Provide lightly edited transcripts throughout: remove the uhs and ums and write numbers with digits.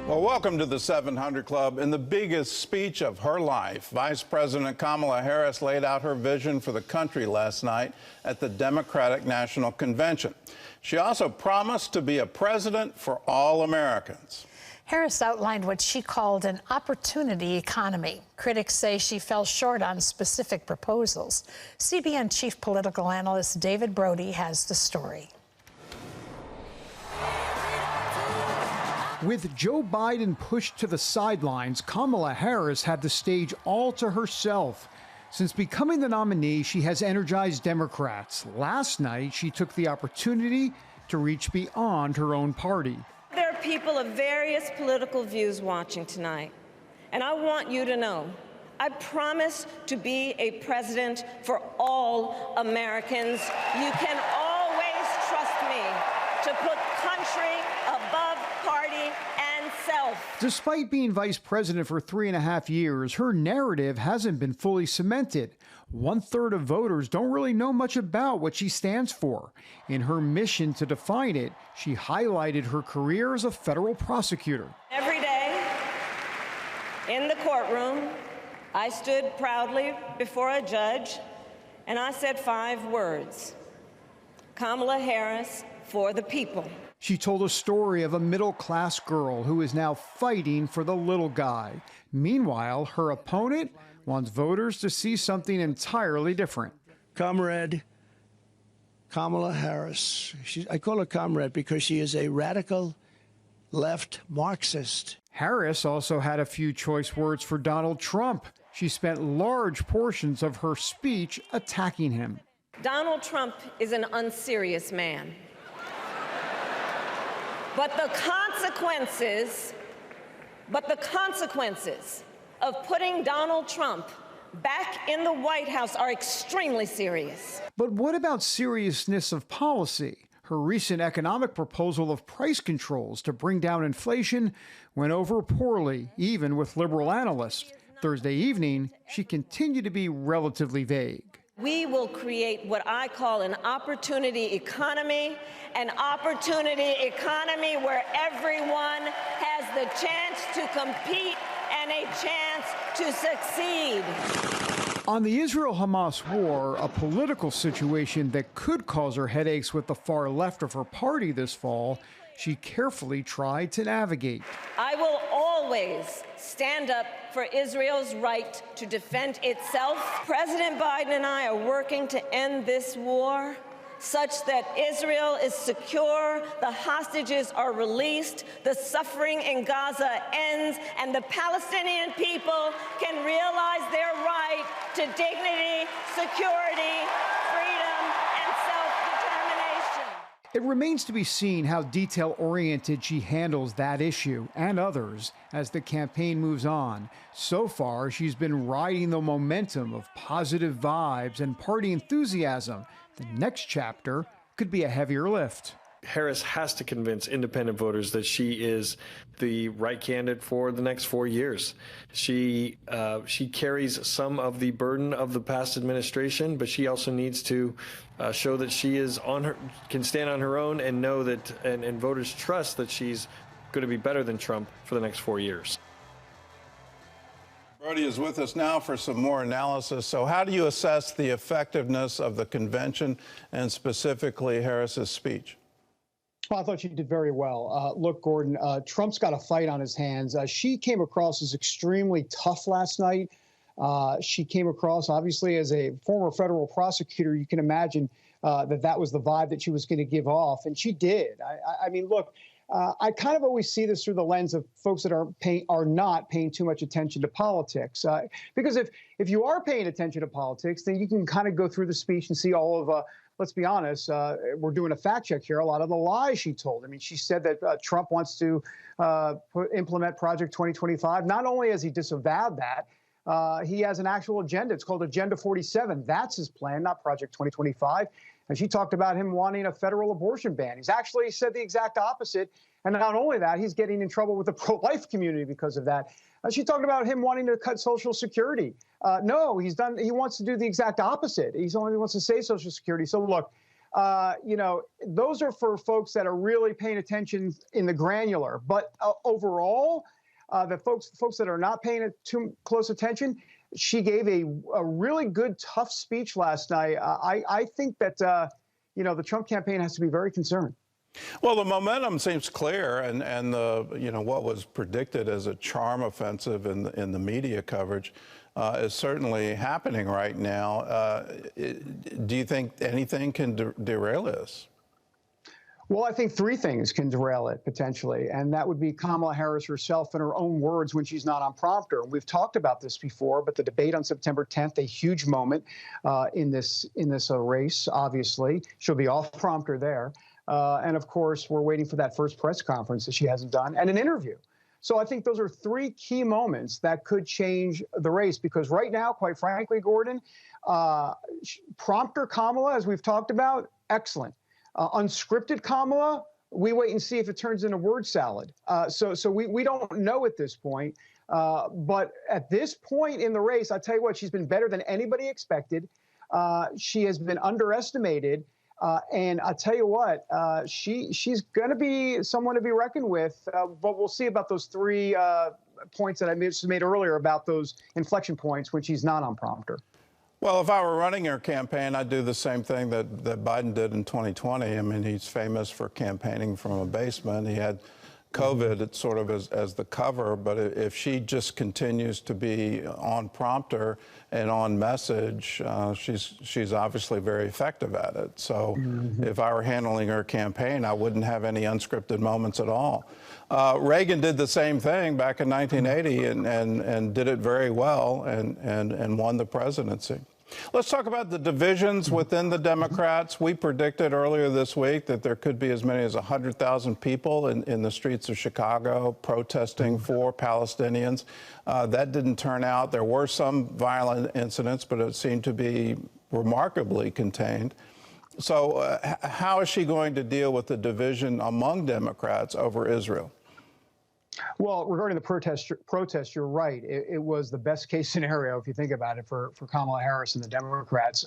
Well, welcome to the 700 Club. In the biggest speech of her life, Vice President Kamala Harris laid out her vision for the country last night at the Democratic National Convention. She also promised to be a president for all Americans. Harris outlined what she called an opportunity economy. Critics say she fell short on specific proposals. CBN chief political analyst David Brody has the story. With Joe Biden pushed to the sidelines, Kamala Harris had the stage all to herself. Since becoming the nominee, she has energized Democrats. Last night, she took the opportunity to reach beyond her own party. There are people of various political views watching tonight, and I want you to know, I promise to be a president for all Americans. You can always trust me to put country above party and self. Despite being vice president for 3.5 years, her narrative hasn't been fully cemented. 1/3 of voters don't really know much about what she stands for. In her mission to define it, she highlighted her career as a federal prosecutor. Every day in the courtroom, I stood proudly before a judge and I said 5 words: Kamala Harris for the people. She told a story of a middle-class girl who is now fighting for the little guy. Meanwhile, her opponent wants voters to see something entirely different. Comrade Kamala Harris. I call her comrade because she is a radical left Marxist. Harris also had a few choice words for Donald Trump. She spent large portions of her speech attacking him. Donald Trump is an unserious man. But the consequences of putting Donald Trump back in the White House are extremely serious. But what about seriousness of policy? Her recent economic proposal of price controls to bring down inflation went over poorly, even with liberal analysts. Thursday evening, she continued to be relatively vague. We will create what I call an opportunity economy where everyone has the chance to compete and a chance to succeed. On the Israel-Hamas war, a political situation that could cause her headaches with the far left of her party this fall, she carefully tried to navigate. I will always stand up for Israel's right to defend itself. President Biden and I are working to end this war such that Israel is secure, the hostages are released, the suffering in Gaza ends, and the Palestinian people can realize their right to dignity, security, freedom, and self-determination. It remains to be seen how detail-oriented she handles that issue and others as the campaign moves on. So far, she's been riding the momentum of positive vibes and party enthusiasm. The next chapter could be a heavier lift. Harris has to convince independent voters that she is the right candidate for the next 4 years. She carries some of the burden of the past administration, but she also needs to show that she is can stand on her own and know that, and voters trust that she's going to be better than Trump for the next 4 years. Brody is with us now for some more analysis. So how do you assess the effectiveness of the convention and specifically Harris's speech? Well, I thought she did very well. Look, Gordon, Trump's got a fight on his hands. She came across as extremely tough last night. She came across, obviously, as a former federal prosecutor. You can imagine that was the vibe that she was going to give off, and she did. I mean, look, I kind of always see this through the lens of folks that are not paying too much attention to politics. Because if you are paying attention to politics, then you can kind of go through the speech and see all of, let's be honest, we're doing a fact check here, a lot of the lies she told. I mean, she said that Trump wants to implement Project 2025. Not only has he disavowed that, he has an actual agenda. It's called Agenda 47. That's his plan, not Project 2025. And she talked about him wanting a federal abortion ban. He's actually said the exact opposite. And not only that, he's getting in trouble with the pro-life community because of that. She talked about him wanting to cut Social Security. No, he wants to do the exact opposite. He only wants to save Social Security. So look, those are for folks that are really paying attention in the granular. But overall, the folks that are not paying too close attention, she gave a really good, tough speech last night. I think that, the Trump campaign has to be very concerned. Well, the momentum seems clear, and the what was predicted as a charm offensive in the media coverage is certainly happening right now. Do you think anything can derail this? Well, I think three things can derail it potentially, and that would be Kamala Harris herself in her own words when she's not on prompter. And we've talked about this before, but the debate on September 10th, a huge moment in this race. Obviously, she'll be off prompter there, and of course, we're waiting for that first press conference that she hasn't done, and an interview. So I think those are three key moments that could change the race, because right now, quite frankly, Gordon, prompter Kamala, as we've talked about, excellent. Unscripted Kamala, we wait and see if it turns into word salad. So we don't know at this point. But at this point in the race, I'll tell you what, she's been better than anybody expected. She has been underestimated. And I'll tell you what, she's going to be someone to be reckoned with. But we'll see about those three points that I made earlier about those inflection points when she's not on prompter. Well, if I were running her campaign, I'd do the same thing that Biden did in 2020. I mean, he's famous for campaigning from a basement. He had COVID sort of as the cover, but if she just continues to be on prompter and on message, she's obviously very effective at it. So if I were handling her campaign, I wouldn't have any unscripted moments at all. Reagan did the same thing back in 1980 and did it very well and won the presidency. Let's talk about the divisions within the Democrats. We predicted earlier this week that there could be as many as 100,000 people in the streets of Chicago protesting for Palestinians. That didn't turn out. There were some violent incidents, but it seemed to be remarkably contained. So how is she going to deal with the division among Democrats over Israel? Well, regarding the protest, you're right. It was the best case scenario, if you think about it, for Kamala Harris and the Democrats.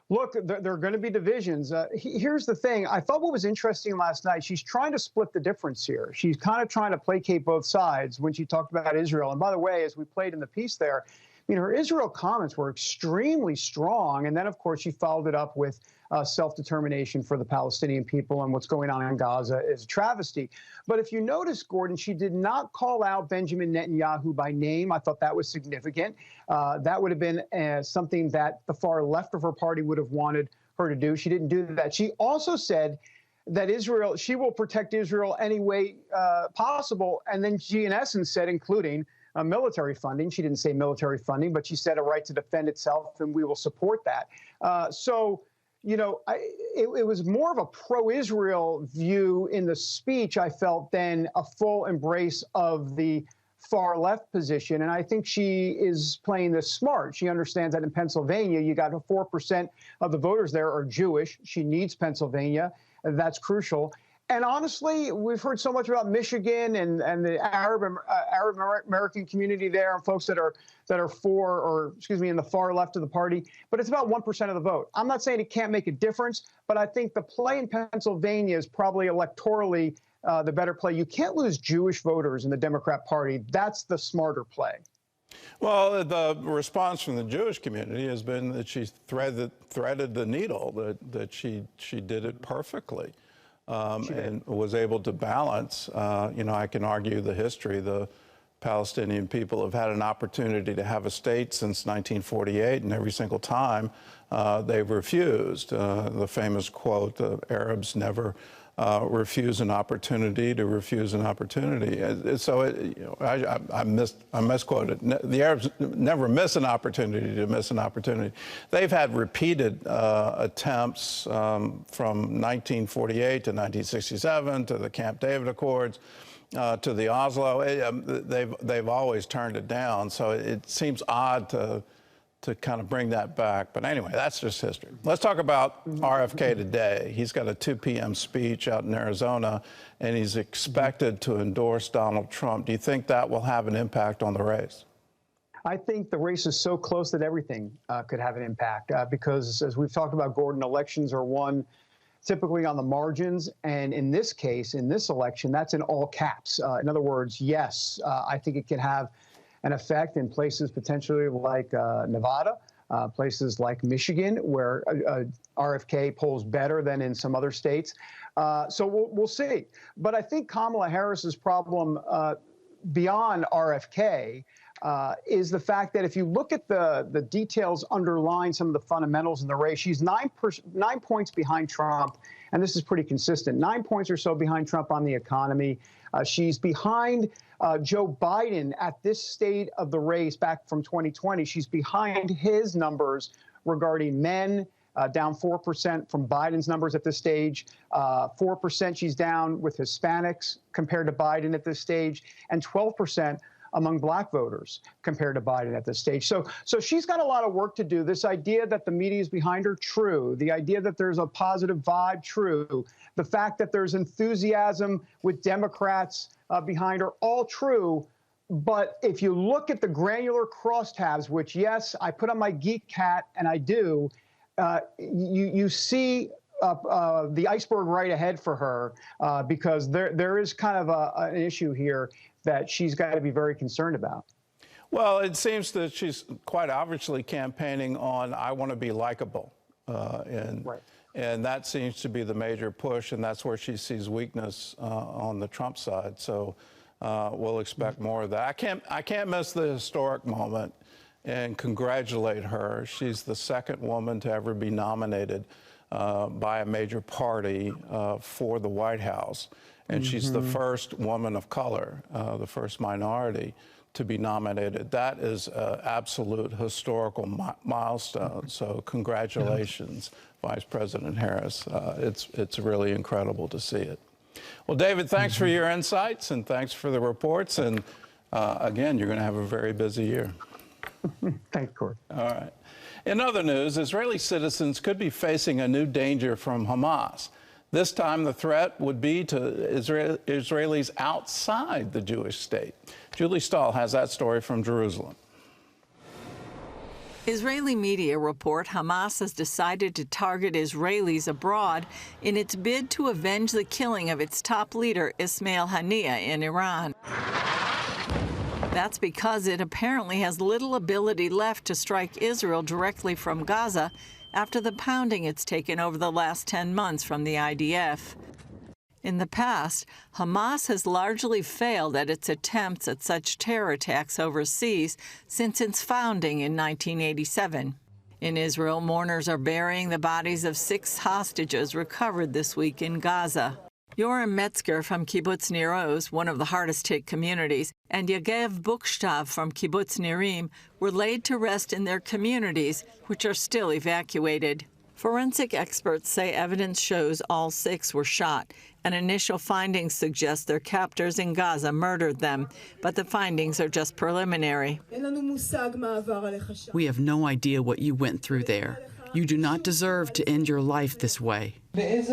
Look, there are going to be divisions. Here's the thing. I thought what was interesting last night, she's trying to split the difference here. She's kind of trying to placate both sides when she talked about Israel. And by the way, as we played in the piece there, her Israel comments were extremely strong. And then, of course, she followed it up with self-determination for the Palestinian people, and what's going on in Gaza is a travesty. But if you notice, Gordon, she did not call out Benjamin Netanyahu by name. I thought that was significant. That would have been something that the far left of her party would have wanted her to do. She didn't do that. She also said that she will protect Israel any way possible. And then she, in essence, said, including military funding. She didn't say military funding, but she said a right to defend itself, and we will support that. It was more of a pro-Israel view in the speech, I felt, than a full embrace of the far left position. And I think she is playing this smart. She understands that in Pennsylvania, you got 4% of the voters there are Jewish. She needs Pennsylvania. That's crucial. And honestly, we've heard so much about Michigan and the Arab American community there, and folks that are in the far left of the party. But it's about 1% of the vote. I'm not saying it can't make a difference, but I think the play in Pennsylvania is probably electorally the better play. You can't lose Jewish voters in the Democrat Party. That's the smarter play. Well, the response from the Jewish community has been that she threaded the needle, that she did it perfectly. And was able to balance. I can argue the history. The Palestinian people have had an opportunity to have a state since 1948, and every single time they've refused. The famous quote, the Arabs never refuse an opportunity to refuse an opportunity. I misquoted. The Arabs never miss an opportunity to miss an opportunity. They've had repeated attempts from 1948 to 1967 to the Camp David Accords to the Oslo. They've always turned it down. So it seems odd to kind of bring that back. But anyway, that's just history. Let's talk about RFK today. He's got a 2 p.m. speech out in Arizona, and he's expected to endorse Donald Trump. Do you think that will have an impact on the race? I think the race is so close that everything could have an impact because, as we've talked about, Gordon, elections are won typically on the margins. And in this case, in this election, that's in all caps. In other words, yes, I think it can have an effect in places potentially like Nevada, places like Michigan, where RFK polls better than in some other states. So we'll see. But I think Kamala Harris's problem beyond RFK is the fact that if you look at the details underlying some of the fundamentals in the race, she's 9 points behind Trump, and this is pretty consistent. 9 points or so behind Trump on the economy. She's behind Joe Biden at this state of the race back from 2020. She's behind his numbers regarding men, down 4% from Biden's numbers at this stage. 4% she's down with Hispanics compared to Biden at this stage, and 12% among black voters compared to Biden at this stage. So she's got a lot of work to do. This idea that the media is behind her, true. The idea that there's a positive vibe, true. The fact that there's enthusiasm with Democrats behind her, all true. But if you look at the granular crosstabs, which, yes, I put on my geek hat, and I do, you see the iceberg right ahead for her because there is kind of an issue here that she's got to be very concerned about. Well, it seems that she's quite obviously campaigning on I want to be likable. Right. And that seems to be the major push, and that's where she sees weakness on the Trump side. So we'll expect more of that. I can't miss the historic moment and congratulate her. She's the second woman to ever be nominated by a major party for the White House. And she's the first woman of color, the first minority to be nominated. That is an absolute historical milestone. So congratulations, Vice President Harris. It's really incredible to see it. Well, David, thanks for your insights and thanks for the reports. And again, you're going to have a very busy year. Thanks, Court. All right. In other news, Israeli citizens could be facing a new danger from Hamas. This time, the threat would be to Israelis outside the Jewish state. Julie Stahl has that story from Jerusalem. Israeli media report Hamas has decided to target Israelis abroad in its bid to avenge the killing of its top leader, Ismail Haniyeh, in Iran. That's because it apparently has little ability left to strike Israel directly from Gaza after the pounding it's taken over the last 10 months from the IDF. In the past, Hamas has largely failed at its attempts at such terror attacks overseas since its founding in 1987. In Israel, mourners are burying the bodies of 6 hostages recovered this week in Gaza. Yoram Metzger from Kibbutz Nir Oz, one of the hardest-hit communities, and Yagev Bukshtav from Kibbutz Nirim were laid to rest in their communities, which are still evacuated. Forensic experts say evidence shows all 6 were shot, and initial findings suggest their captors in Gaza murdered them, but the findings are just preliminary. We have no idea what you went through there. You do not deserve to end your life this way. In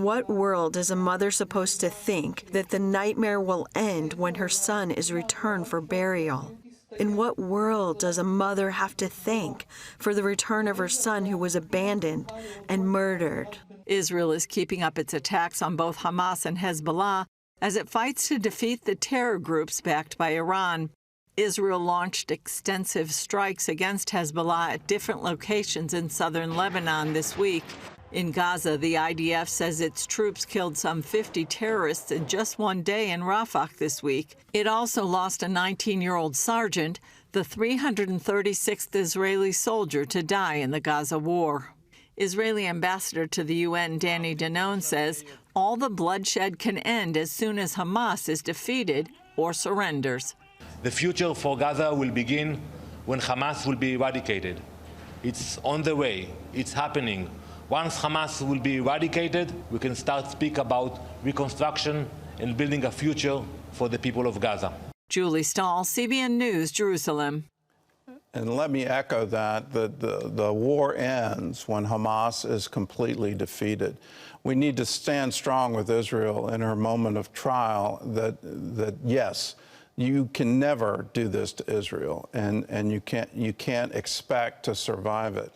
what world is a mother supposed to think that the nightmare will end when her son is returned for burial? In what world does a mother have to thank for the return of her son who was abandoned and murdered? Israel is keeping up its attacks on both Hamas and Hezbollah as it fights to defeat the terror groups backed by Iran. Israel launched extensive strikes against Hezbollah at different locations in southern Lebanon this week. In Gaza, the IDF says its troops killed some 50 terrorists in just one day in Rafah this week. It also lost a 19-year-old sergeant, the 336th Israeli soldier to die in the Gaza war. Israeli ambassador to the UN, Danny Danon, says all the bloodshed can end as soon as Hamas is defeated or surrenders. The future for Gaza will begin when Hamas will be eradicated. It's on the way. It's happening. Once Hamas will be eradicated, we can start speak about reconstruction and building a future for the people of Gaza. Julie Stahl, CBN News, Jerusalem. And let me echo that the war ends when Hamas is completely defeated. We need to stand strong with Israel in her moment of trial that yes, You can never do this to Israel, and you can't expect to survive it.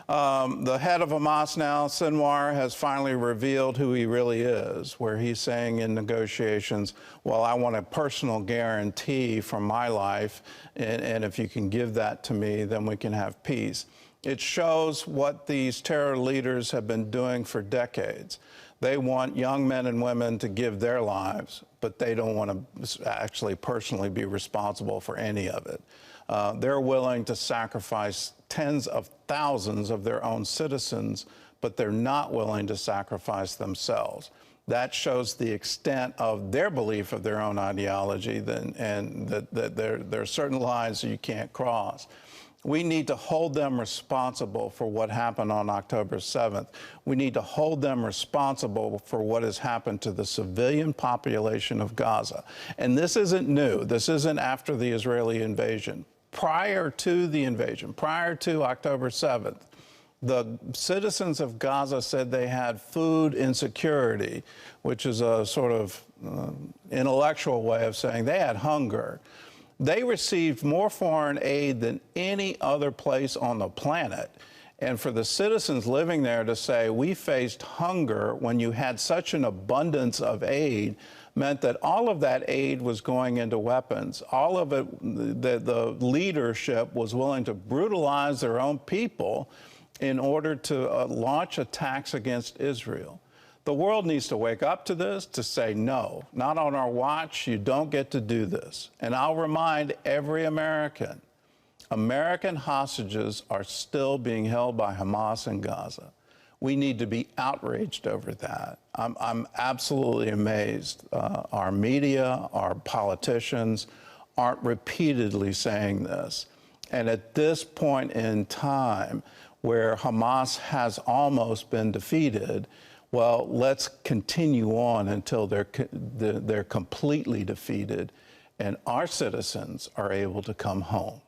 The head of Hamas now, Sinwar, has finally revealed who he really is, where he's saying in negotiations, well, I want a personal guarantee for my life, and if you can give that to me, then we can have peace. It shows what these terror leaders have been doing for decades. They want young men and women to give their lives, but they don't want to actually personally be responsible for any of it. They're willing to sacrifice tens of thousands of their own citizens, but they're not willing to sacrifice themselves. That shows the extent of their belief of their own ideology, and that there are certain lines that you can't cross. We need to hold them responsible for what happened on October 7th. We need to hold them responsible for what has happened to the civilian population of Gaza. And this isn't new. This isn't after the Israeli invasion. Prior to the invasion, prior to October 7th, the citizens of Gaza said they had food insecurity, which is a sort of intellectual way of saying they had hunger. They received more foreign aid than any other place on the planet. And for the citizens living there to say we faced hunger when you had such an abundance of aid meant that all of that aid was going into weapons. All of it, the leadership was willing to brutalize their own people in order to launch attacks against Israel. The world needs to wake up to this, to say, no, not on our watch. You don't get to do this. And I'll remind every American, American hostages are still being held by Hamas in Gaza. We need to be outraged over that. I'm absolutely amazed. Our media, our politicians aren't repeatedly saying this. And at this point in time, where Hamas has almost been defeated, well, let's continue on until they're completely defeated and our citizens are able to come home.